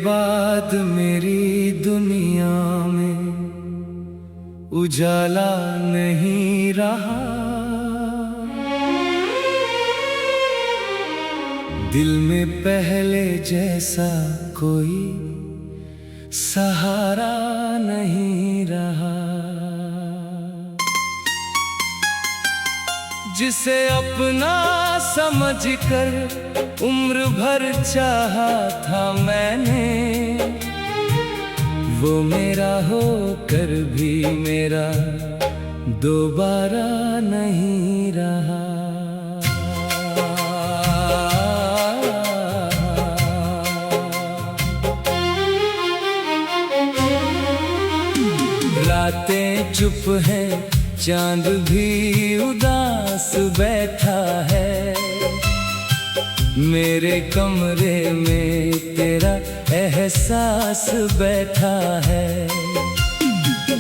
बाद मेरी दुनिया में उजाला नहीं रहा। दिल में पहले जैसा कोई सहारा नहीं रहा। जिसे अपना समझकर उम्र भर चाहा था मैंने, वो मेरा होकर भी मेरा दोबारा नहीं रहा। रातें चुप हैं, चांद भी उदास बैठा है। मेरे कमरे में तेरा एहसास बैठा है।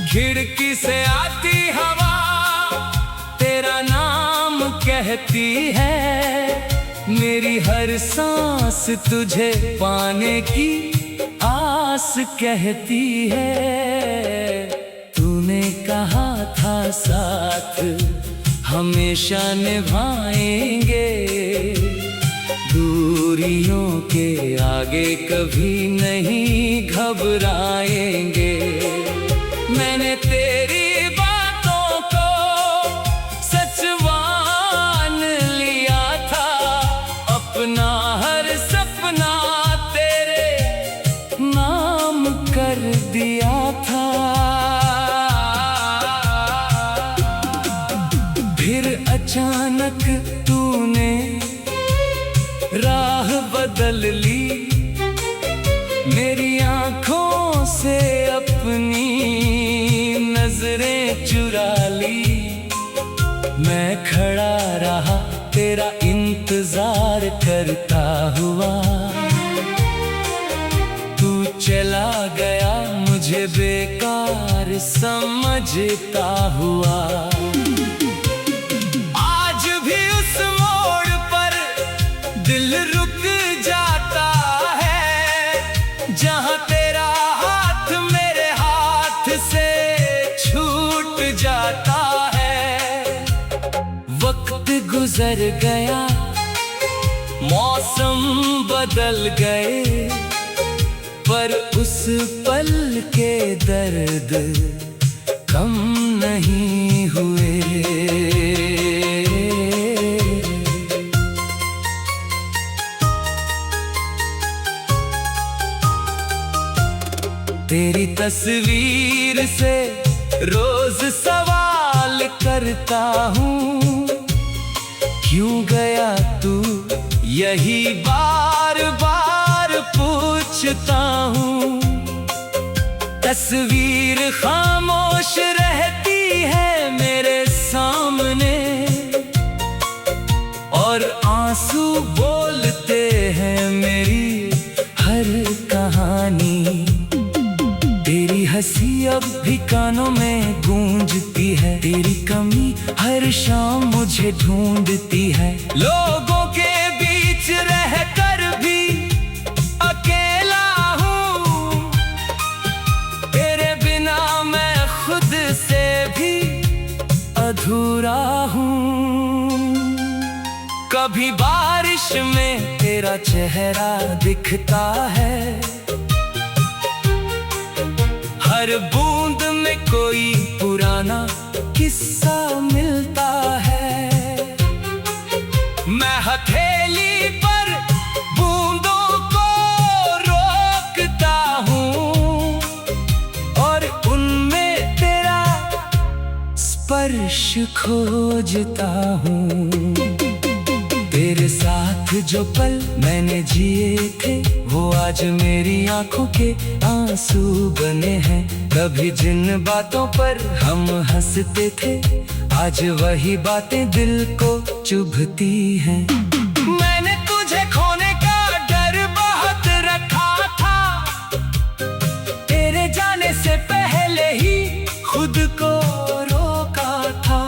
खिड़की से आती हवा तेरा नाम कहती है। मेरी हर सांस तुझे पाने की आस कहती है। तूने कहा था साथ हमेशा निभाएंगे, दूरियों के आगे कभी नहीं घबराएंगे। मैंने तेरी बातों को सच मान लिया था, अपना हर सपना तेरे नाम कर दिया था। फिर अचानक तूने राह बदल ली, मेरी आँखों से अपनी नजरें चुरा ली। मैं खड़ा रहा तेरा इंतजार करता हुआ, तू चला गया मुझे बेकार समझता हुआ। दिल रुक जाता है जहाँ तेरा हाथ मेरे हाथ से छूट जाता है। वक्त गुजर गया, मौसम बदल गए, पर उस पल के दर्द कम नहीं हुए। तेरी तस्वीर से रोज सवाल करता हूँ, क्यों गया तू यही बार बार पूछता हूँ। तस्वीर खामोश रहती है मेरे सामने, और आंसू बोलते हैं मेरी हर कहानी। तेरी हंसी अब भी कानों में गूंजती है, तेरी कमी हर शाम मुझे ढूंढती है। लोगों के बीच रहकर भी अकेला हूँ, तेरे बिना मैं खुद से भी अधूरा हूँ। कभी बारिश में तेरा चेहरा दिखता है, हर बूंद में कोई पुराना किस्सा मिलता है। मैं हथेली पर बूंदों को रोकता हूँ, और उनमें तेरा स्पर्श खोजता हूँ। तेरे साथ जो पल मैंने जिए थे, वो आज मेरी आंखों के आंसू बने हैं। कभी जिन बातों पर हम हंसते थे, आज वही बातें दिल को चुभती हैं। मैंने तुझे खोने का डर बहुत रखा था, तेरे जाने से पहले ही खुद को रोका था।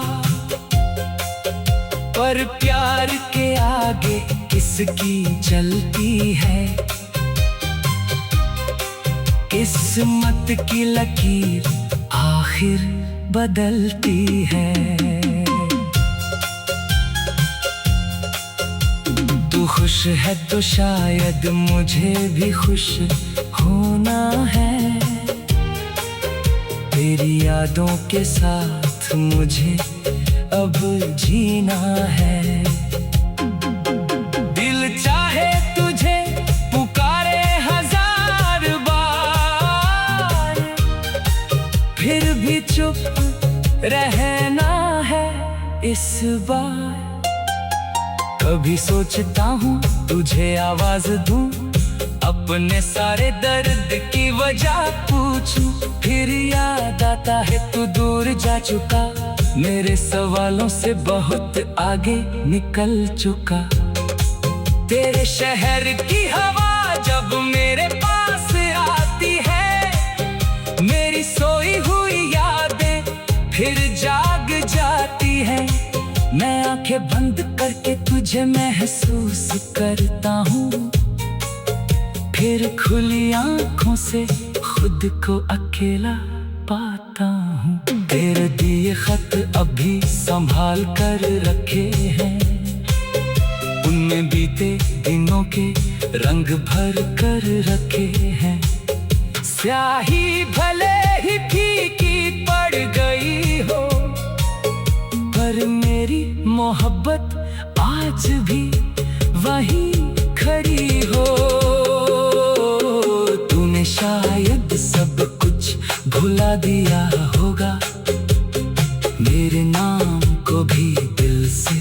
पर प्यार के आगे किसकी चलती है, किस्मत की लकीर आखिर बदलती है। तू खुश है तो शायद मुझे भी खुश होना है। तेरी यादों के साथ मुझे अब जीना है। दिल चाहे तुझे पुकारे हजार बार, फिर भी चुप रहना है इस बार। कभी सोचता हूँ तुझे आवाज दूं, अपने सारे दर्द की वजह पूछूं। फिर याद आता है तू दूर जा चुका, मेरे सवालों से बहुत आगे निकल चुका। तेरे शहर की हवा जब मेरे पास आती है, मेरी सोई हुई यादें फिर जाग जाती है। मैं आंखें बंद करके तुझे महसूस करता हूँ, फिर खुली आंखों से खुद को अकेला पाता हूँ। तेरे दिए खत अभी संभाल कर रखे हैं, उनमें बीते दिनों के रंग भर कर रखे हैं। स्याही भले ही फीकी पड़ गई हो, पर मेरी मोहब्बत आज भी वहीं खड़ी हो। तूने शायद सब कुछ भुला दिया होगा, मेरे नाम को भी दिल से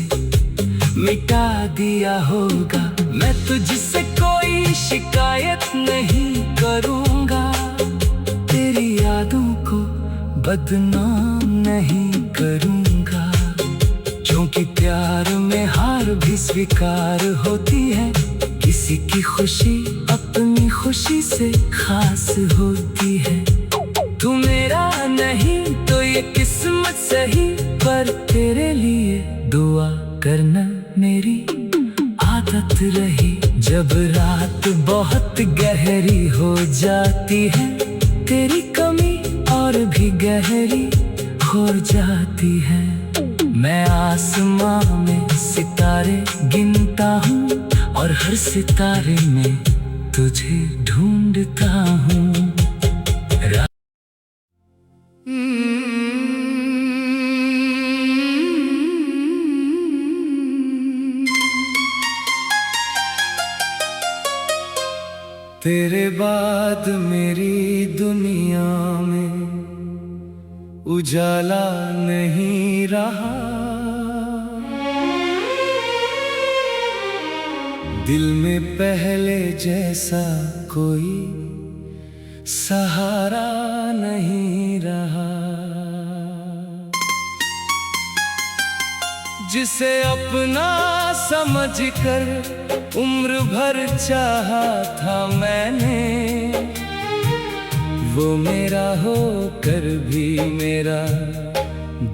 मिटा दिया होगा। मैं तुझसे कोई शिकायत नहीं करूँगा, तेरी यादों को बदनाम नहीं करूँगा। क्योंकि प्यार में हार भी स्वीकार होती है, किसी की खुशी अपनी खुशी से खास होती है। तू मेरा नहीं तो ये किस्मत सही, पर तेरे लिए दुआ करना मेरी आदत रही। जब रात बहुत गहरी हो जाती है, तेरी कमी और भी गहरी हो जाती है। मैं आसमां में सितारे गिनता हूँ और हर सितारे में तुझे ढूंढता हूँ। तेरे बाद मेरी दुनिया में उजाला नहीं रहा, दिल में पहले जैसा कोई सहारा नहीं रहा। जिसे अपना समझकर उम्र भर चाहा था मैंने, वो मेरा होकर भी मेरा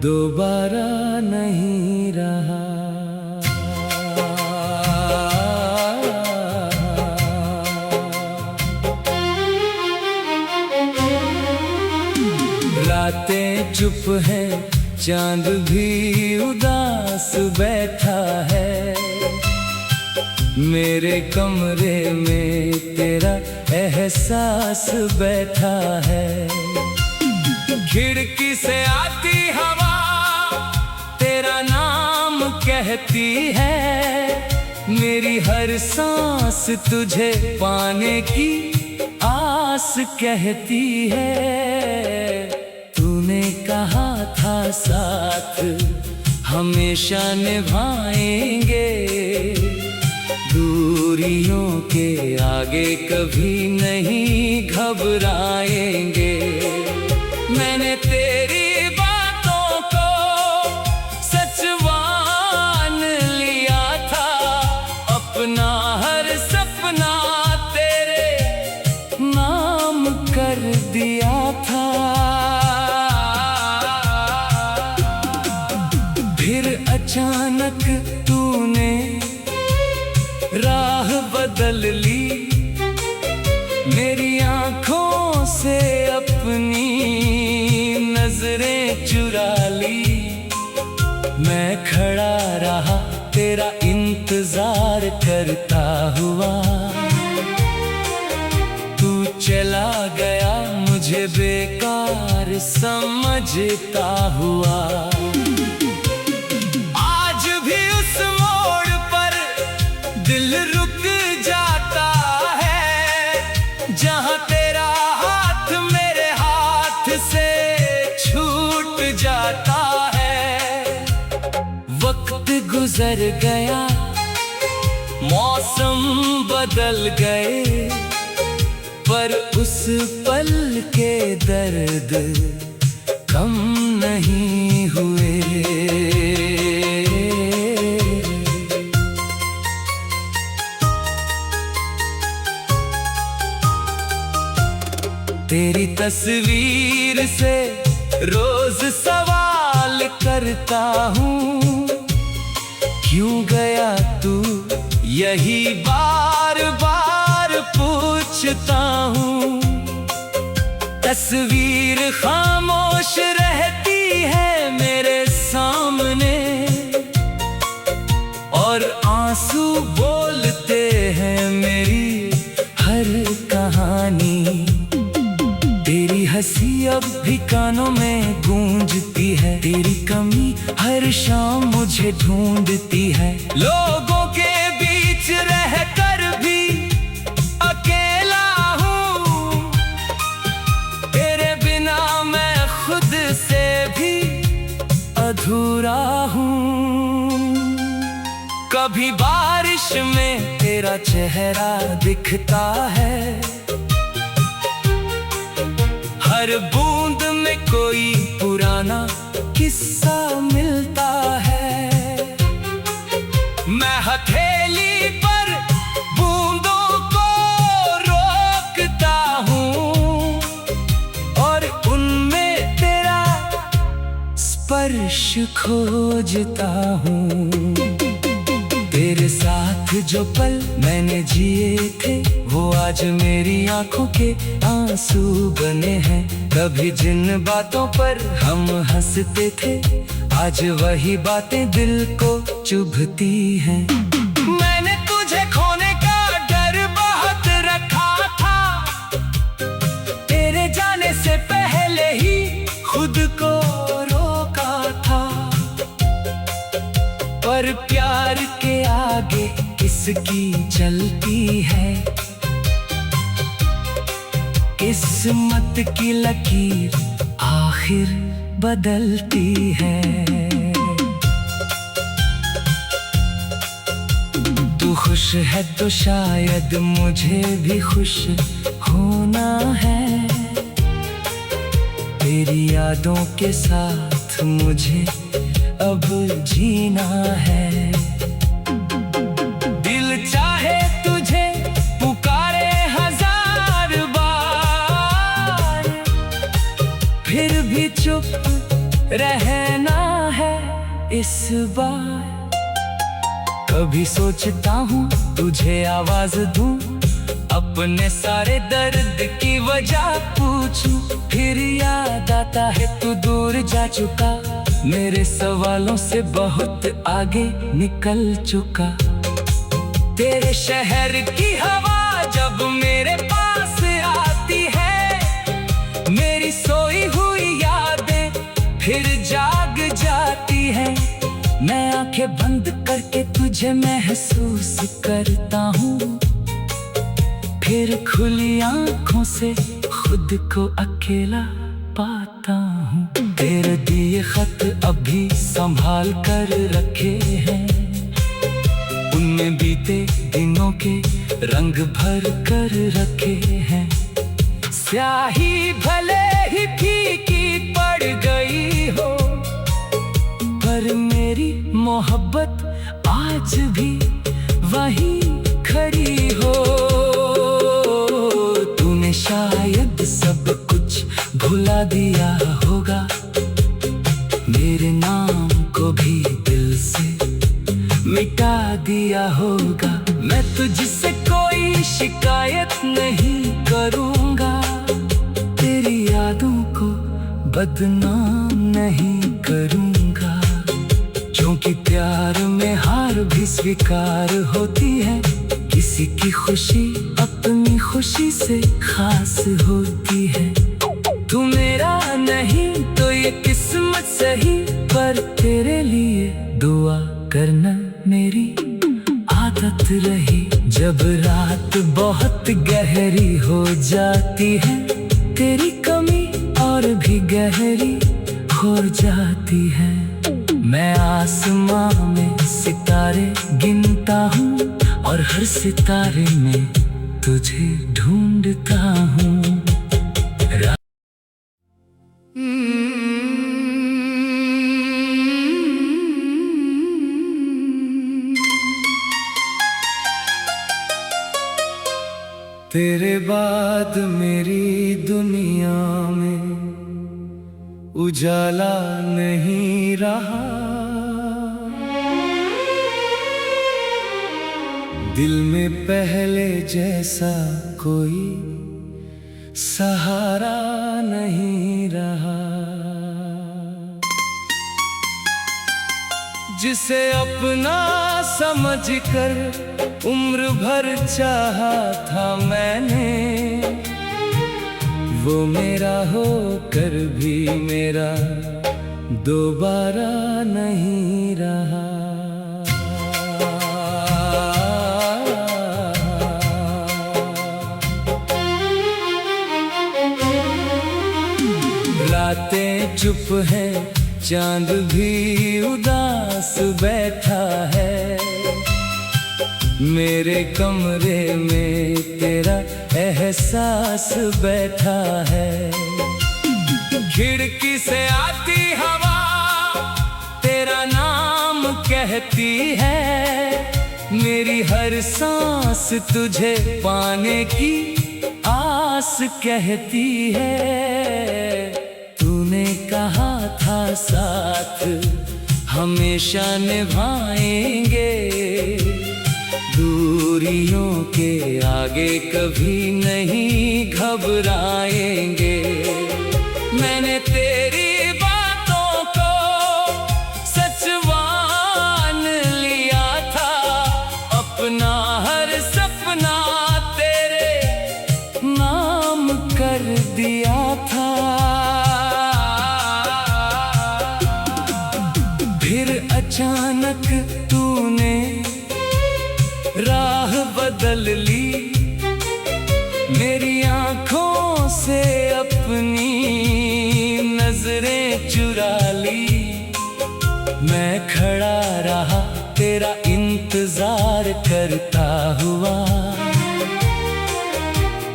दोबारा नहीं रहा। रातें चुप हैं, चांद भी उदास बैठा है। मेरे कमरे में तेरा एहसास बैठा है। खिड़की से आती हवा तेरा नाम कहती है। मेरी हर सांस तुझे पाने की आस कहती है। तूने कहा था साथ हमेशा निभाएंगे, दूरियों के आगे कभी नहीं घबराएंगे। मैंने तेरी बातों को सच मान लिया था, अपना हर सपना तेरे नाम कर दिया था। फिर अचानक तूने राह बदल ली, मेरी आंखों से अपनी नजरें चुरा ली। मैं खड़ा रहा तेरा इंतजार करता हुआ, तू चला गया मुझे बेकार समझता हुआ। आज भी उस मोड़ पर दिल रुक जाता है, जहां तेरा हाथ मेरे हाथ से छूट जाता है। वक्त गुजर गया, मौसम बदल गए, पर उस पल के दर्द कम नहीं हुए। तेरी तस्वीर से रोज सवाल करता हूँ, क्यों गया तू यही बार बार पूछता हूँ। तस्वीर खामोश रहती है मेरे सामने, और आंसू बोलते हैं मेरी हर कहानी। तेरी हंसी अब भी कानों में गूंजती है, तेरी कमी हर शाम मुझे ढूंढती है। लोगों के बीच रहकर भी अकेला हूँ, तेरे बिना मैं खुद से भी अधूरा हूँ। कभी बारिश में तेरा चेहरा दिखता है, हर बूंद में कोई पुराना किस्सा मिलता है। मैं हथेली पर बूंदों को रोकता हूँ, और उनमें तेरा स्पर्श खोजता हूँ। तेरे साथ जो पल मैंने जिए थे, वो आज मेरी आंखों के आंसू बने हैं। कभी जिन बातों पर हम हंसते थे, आज वही बातें दिल को चुभती हैं। मैंने तुझे खोने का डर बहुत रखा था, तेरे जाने से पहले ही खुद को रोका था। पर प्यार के आगे किसकी चलती है, किस्मत की लकीर आखिर बदलती है। तू खुश है तो शायद मुझे भी खुश होना है, तेरी यादों के साथ मुझे अब जीना है। दिल चाहे तुझे पुकारे हजार बार, फिर भी चुप रहना है इस बार। कभी सोचता हूँ तुझे आवाज दूं, अपने सारे दर्द की वजह पूछूं, फिर याद आता है तू दूर जा चुका, मेरे सवालों से बहुत आगे निकल चुका। तेरे शहर की हवा जब मेरे पास आती है, मेरी सोई हुई यादें फिर जाग जाती हैं। मैं आंखें बंद करके तुझे महसूस करता हूँ, फिर खुली आंखों से खुद को अकेला पाता हूँ। तेरे दिए खत अभी संभाल कर रखे हैं, उनमें बीते दिनों के रंग भर कर रखे हैं। स्याही भले ही फीकी पड़ गई हो, पर मेरी मोहब्बत आज भी वहीं खड़ी हो। तूने शायद सब कुछ भुला दिया होगा, मेरे नाम को भी दिल से मिटा दिया होगा। मैं तुझसे कोई शिकायत नहीं करूँगा, तेरी वादों को बदनाम नहीं करूँगा, क्योंकि प्यार में हार भी स्वीकार होती है। किसी की खुशी अपनी खुशी से खास होती है। तू मेरा नहीं तो ये किस्मत सही, पर तेरे लिए दुआ करना मेरी आदत रही। जब रात बहुत गहरी हो जाती है, तेरी कमी और भी गहरी हो जाती है। मैं आसमां में सितारे गिनता हूँ और हर सितारे में तुझे ढूंढता हूँ। तेरे बाद मेरी दुनिया में उजाला नहीं रहा। दिल में पहले जैसा कोई सहारा नहीं रहा। जिसे अपना समझकर उम्र भर चाहा था मैंने, वो मेरा होकर भी मेरा दोबारा नहीं रहा। रातें चुप हैं, चांद भी उदास बैठा है। मेरे कमरे में तेरा एहसास बैठा है। खिड़की से आती हवा तेरा नाम कहती है। मेरी हर सांस तुझे पाने की आस कहती है। तूने कहा था साथ हमेशा निभाएंगे, दूरियों के आगे कभी नहीं घबराएंगे। मैंने तेरी बातों को सच मान लिया था, अपना हर सपना तेरे नाम कर दिया था। फिर अचानक तूने राह बदल ली, मेरी आँखों से अपनी नजरें चुरा ली। मैं खड़ा रहा तेरा इंतजार करता हुआ,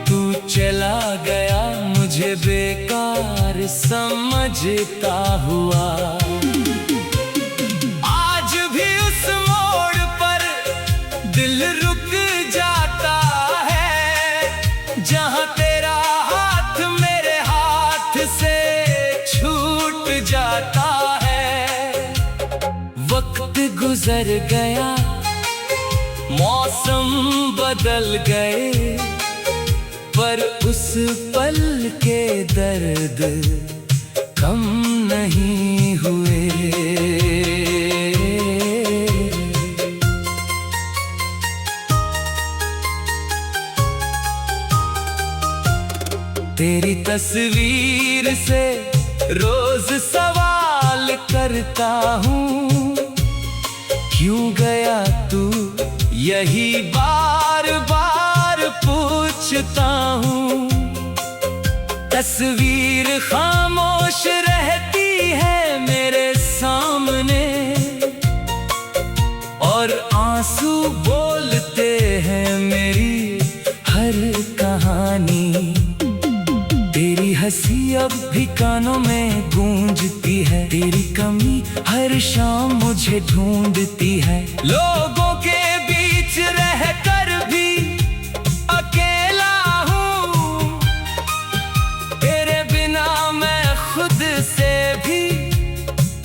तू चला गया मुझे बेकार समझता हुआ। दिल रुक जाता है, जहाँ तेरा हाथ मेरे हाथ से छूट जाता है। वक्त गुजर गया, मौसम बदल गए, पर उस पल के दर्द कम नहीं हुए। तेरी तस्वीर से रोज सवाल करता हूँ, क्यों गया तू यही बार बार पूछता हूँ। तस्वीर खामोश रहती है मेरे सामने, और आंसू बोलते हैं मेरी हर कहानी। तेरी हंसी अब भी कानों में गूंजती है, तेरी कमी हर शाम मुझे ढूंढती है। लोगों के बीच रहकर भी अकेला हूँ, तेरे बिना मैं खुद से भी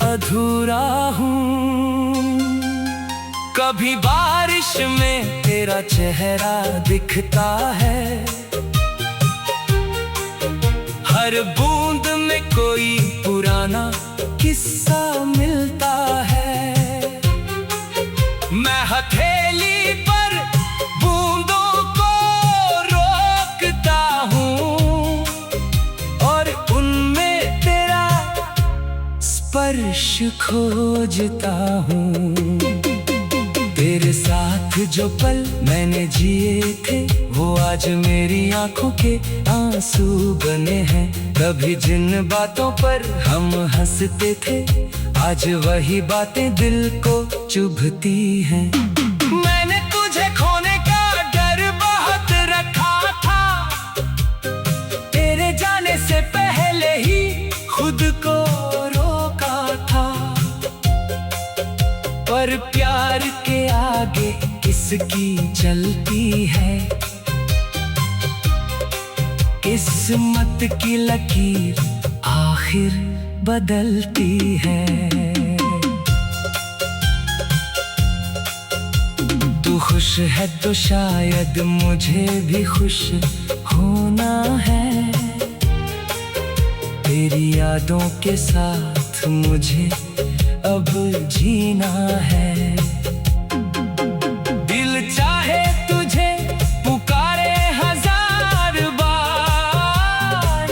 अधूरा हूँ। कभी बारिश में तेरा चेहरा दिखता है, हर बूंद में कोई पुराना किस्सा मिलता है। मैं हथेली पर बूंदों को रोकता हूँ और उनमें तेरा स्पर्श खोजता हूँ। तेरे साथ जो पल मैंने जिए थे वो आज मेरी आंखों के आंसू बने हैं। कभी जिन बातों पर हम हंसते थे आज वही बातें दिल को चुभती हैं। मैंने तुझे खोने का डर बहुत रखा था, तेरे जाने से पहले ही खुद को रोका था। पर प्यार के आगे किसकी चलती है, किस्मत की लकीर आखिर बदलती है। तू खुश है तो शायद मुझे भी खुश होना है। तेरी यादों के साथ मुझे अब जीना है। दिल चाहे तुझे पुकारे हजार बार,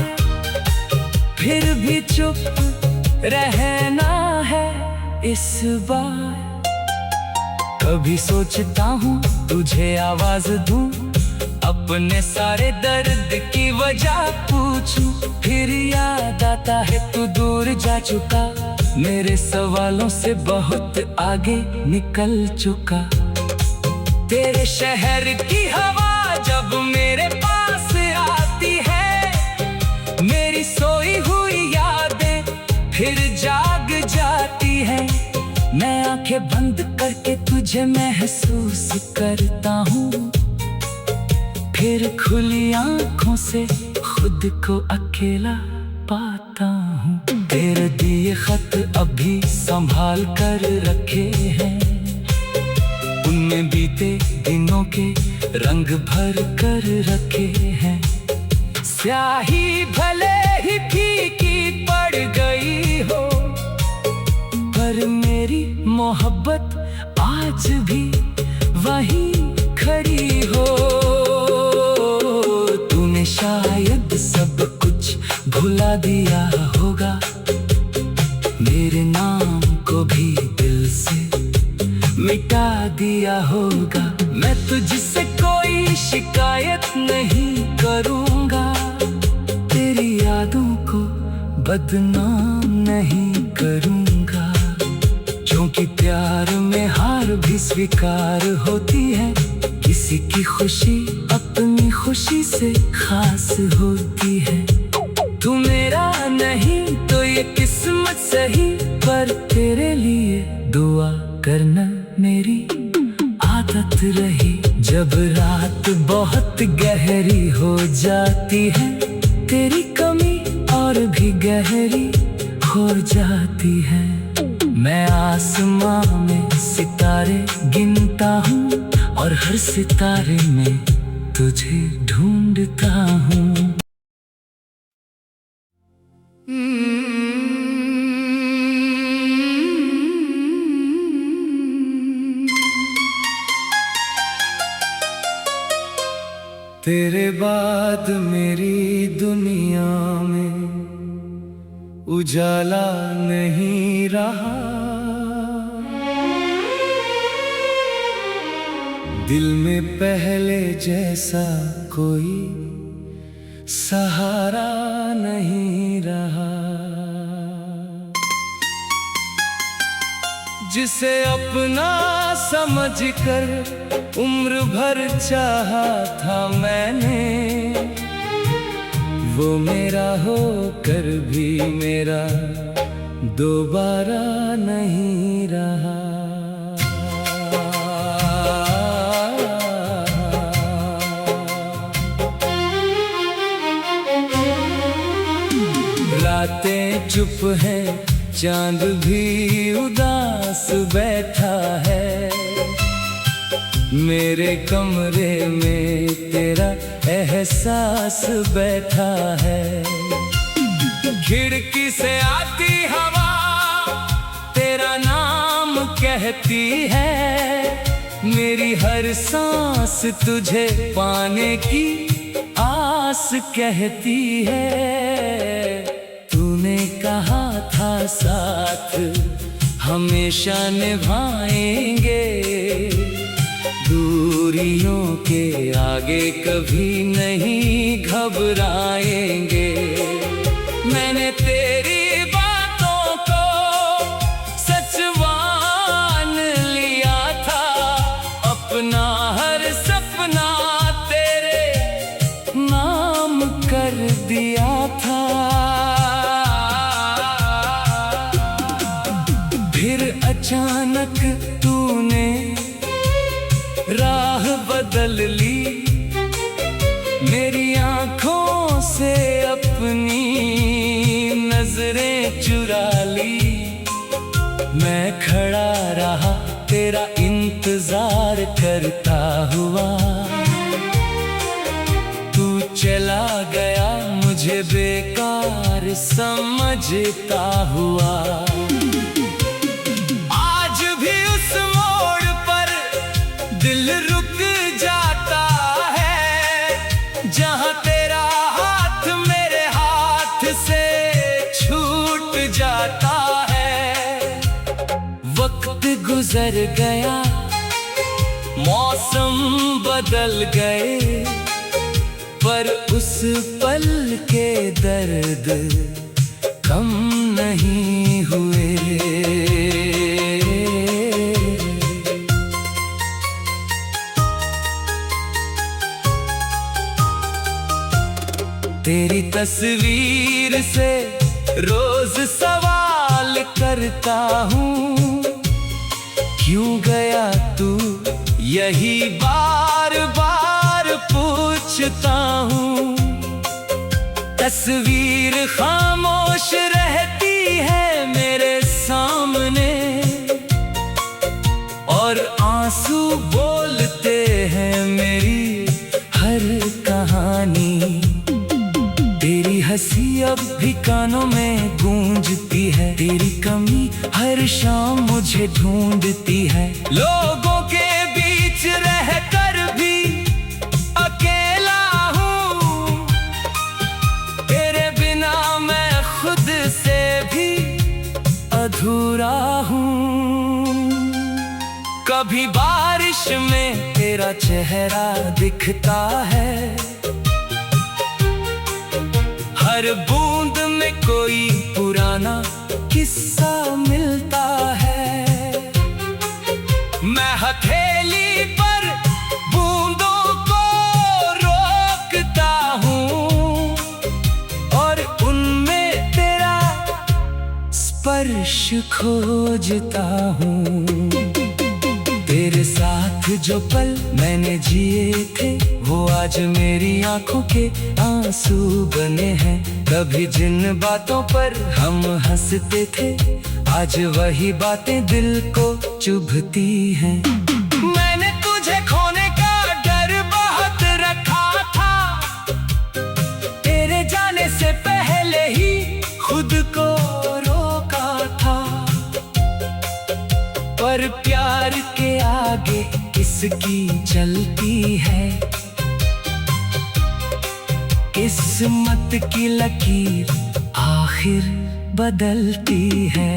फिर भी चुप रहना है इस बार। कभी सोचता हूँ तुझे आवाज दूं, अपने सारे दर्द की वजह पूछूं। फिर याद आता है तू दूर जा चुका, मेरे सवालों से बहुत आगे निकल चुका। तेरे शहर की हवा जब मेरे पास आती है, मेरी सोई हुई यादें फिर जाग जाती है। मैं आंखें बंद करके तुझे महसूस करता हूँ, फिर खुली आंखों से खुद को अकेला पाता हूँ। तेरे दिए खत अभी संभाल कर रखे हैं, उनमें बीते दिनों के रंग भर कर रखे हैं। स्याही भले ही फीकी पड़ गई हो, पर मेरी मोहब्बत आज भी वहीं खड़ी हो। तूने शायद सब कुछ भुला दिया होगा, मेरे नाम को भी दिल से मिटा दिया होगा। मैं तुझसे कोई शिकायत नहीं करूँगा, तेरी यादों को बदनाम नहीं करूँगा। क्योंकि प्यार में हार भी स्वीकार होती है, किसी की खुशी अपनी खुशी से खास होती है। तू मेरा नहीं तो ये किस्मत सही, पर तेरे लिए दुआ करना मेरी आदत रही। जब रात बहुत गहरी हो जाती है, तेरी कमी और भी गहरी हो जाती है। मैं आसमां में सितारे गिनता हूँ और हर सितारे में तुझे ढूंढता हूँ। तेरे बाद मेरी दुनिया में उजाला नहीं रहा, दिल में पहले जैसा कोई सहारा नहीं रहा। जिसे अपना समझकर उम्र भर चाहा था मैंने, वो मेरा होकर भी मेरा दोबारा नहीं रहा। रातें चुप हैं, चांद भी उदास बैठा है। मेरे कमरे में तेरा एहसास बैठा है। खिड़की से आती हवा तेरा नाम कहती है, मेरी हर सांस तुझे पाने की आस कहती है। तूने कहा था साथ हमेशा निभाएंगे, दूरियों के आगे कभी नहीं घबराएंगे। मैंने तेरी बातों को सच मान लिया था, अपना हर सपना तेरे नाम कर दिया था। फिर अचानक तूने राह बदल ली, मेरी आंखों से अपनी नजरें चुरा ली। मैं खड़ा रहा तेरा इंतजार करता हुआ, तू चला गया मुझे बेकार समझता हुआ। आज भी उस मोड़ पर दिल रुक जाता है, जहां तेरा हाथ मेरे हाथ से छूट जाता है। वक्त गुजर गया, मौसम बदल गए, पर उस पल के दर्द कम नहीं हुए। तेरी तस्वीर से रोज सवाल करता हूँ, क्यों गया तू यही बार बार पूछता हूँ। तस्वीर खामोश रहती है मेरे सामने, और आंसू बोलते हैं मेरी हर कहानी। तेरी हंसी अब भी कानों में गूंजती है, तेरी कमी हर शाम मुझे ढूंढती है। लोगों के बीच रहकर भी अकेला हूँ, तेरे बिना मैं खुद से भी अधूरा हूँ। कभी बारिश में तेरा चेहरा दिखता है, हर बूंद में कोई पुराना किस्सा मिलता है। मैं हथेली पर बूंदों को रोकता हूँ, और उनमें तेरा स्पर्श खोजता हूँ। तेरे साथ जो पल मैंने जिए थे, वो आज मेरी आंखों के आंसू बने हैं। कभी जिन बातों पर हम हंसते थे, आज वही बातें दिल को चुभती हैं। मैंने तुझे खोने का डर बहुत रखा था, तेरे जाने से पहले ही खुद को रोका था। पर प्यार के आगे किसकी चलती है, किस्मत की लकीर आखिर बदलती है।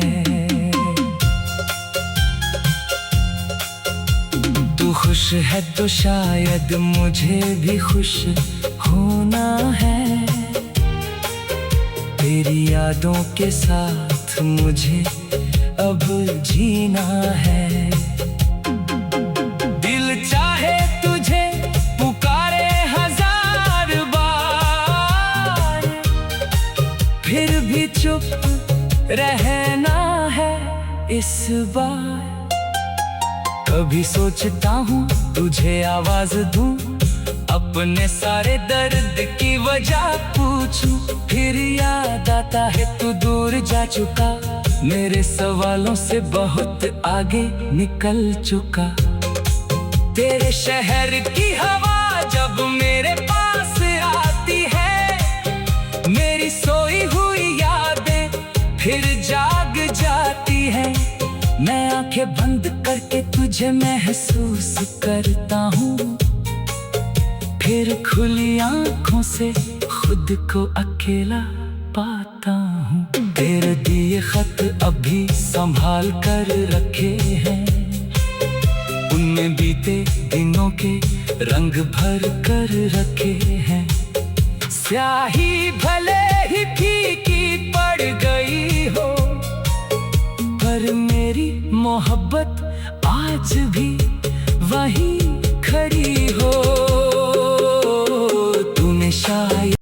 तू खुश है तो शायद मुझे भी खुश होना है, तेरी यादों के साथ मुझे अब जीना है। दिल चाहे तुझे पुकारे हजार बार, फिर भी चुप रहना है इस बार। कभी सोचता हूँ तुझे आवाज दूं, अपने सारे दर्द की वजह पूछूं, फिर याद आता है तू दूर जा चुका, मेरे सवालों से बहुत आगे निकल चुका। तेरे शहर की हवा जब मेरे पास आती है, मेरी सोई हुई याद फिर जाग जाती है। मैं आंखें बंद करके तुझे महसूस करता हूँ, फिर खुली आंखों से खुद को अकेला पाता हूँ। तेरे दिए खत अभी संभाल कर रखे हैं, उनमें बीते दिनों के रंग भर कर रखे हैं। स्याही भले ही फीकी पड़ गई हो, पर मेरी मोहब्बत आज भी वही